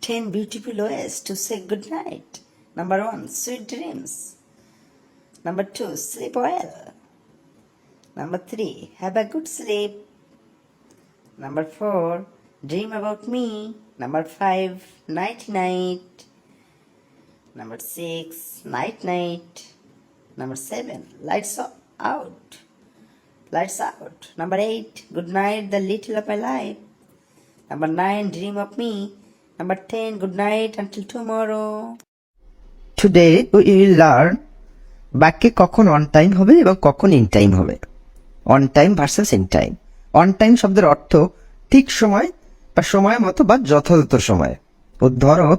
10 beautiful ways to say good night. Number 1, sweet dreams. Number 2, sleep well. Number 3, have a good sleep. Number 4, dream about me. Number 5, night night. Number 6, night night. Number 7, lights out. Lights out. Number 8, good night, the little of my life. Number 9, dream of me. Number 10, good night until tomorrow. Today we will learn বাক্যে কখন on time হবে এবং কখন in time হবে। On time versus in time. On time শব্দের অর্থ ঠিক সময় বা সময় মতো বা যথাযথ সময়। ধরো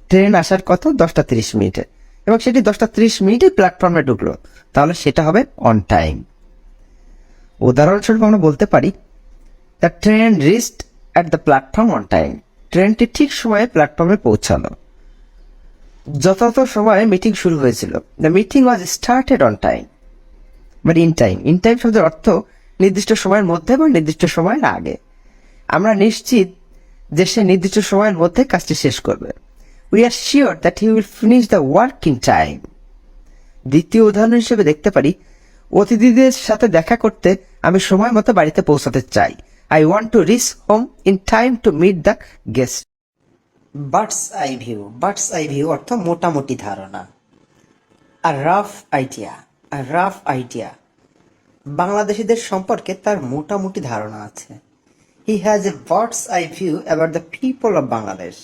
ট্রেন আসার কথা 10:30 মিনিটে এবং সেটি 10:30 মিনিটে প্ল্যাটফর্মে ঢুকলো, তাহলে সেটা হবে অন টাইম। উদাহরণস্বরূপ আমরা বলতে পারি the train reached at the platform on time. ট্রেনটি ঠিক সময়ে প্ল্যাটফর্মে পৌঁছালো। যথাযথ সময়ে মিটিং শুরু হয়েছিল। The meeting was started on time. But in time. In time শব্দের অর্থ নির্দিষ্ট সময়ের মধ্যে বা নির্দিষ্ট সময়ের আগে। আমরা নিশ্চিত যে সে নির্দিষ্ট সময়ের মধ্যে কাজটি শেষ করবে। We are sure that he will finish the work in time. দ্বিতীয় উদাহরণ হিসেবে দেখতে পারি অতিথিদের সাথে দেখা করতে আমি সময় মতো বাড়িতে পৌঁছাতে চাই। I want to reach home in time to meet the guest. Bird's eye view. Bird's eye view অর্থ মোটামুটি ধারণা। আর রাফ আইডিয়া। আর রাফ আইডিয়া বাংলাদেশিদের সম্পর্কে তার মোটামুটি ধারণা আছে। He has a bird's eye view about the people of Bangladesh.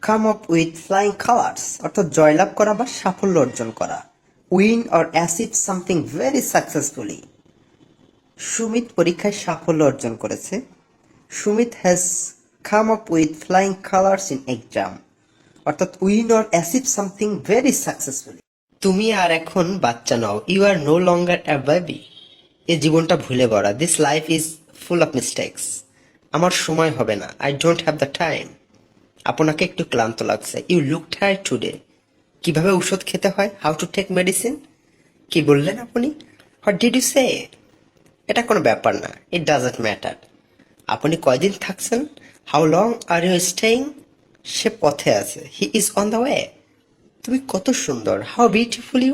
Come up with flying colours অর্থ জয়লাভ করা বা সাফল্য অর্জন করা। Win or achieve something very successfully. Sumit পরীক্ষায় সাফল্য অর্জন করেছে। Sumit has come up with flying colours in exam অর্থাৎ win or achieve something very successfully. তুমি আর এখন বাচ্চা নও। You are no longer a baby. এই জীবনটা ভুলে ভরা। This life is full of mistakes. আমার সময় হবে না। I don't have the time. আপনাকে একটু ক্লান্ত লাগছে। You look tired today. কিভাবে ঔষধ খেতে হয়, হাউ টু টেক মেডিসিন। কি বললেন আপনি? What did you say? এটা কোনো ব্যাপার না। It doesn't matter. আপনি কয়দিন থাকছেন? How long are you staying? সে পথে আছে। He is on the way. তুমি কত সুন্দর। How beautiful you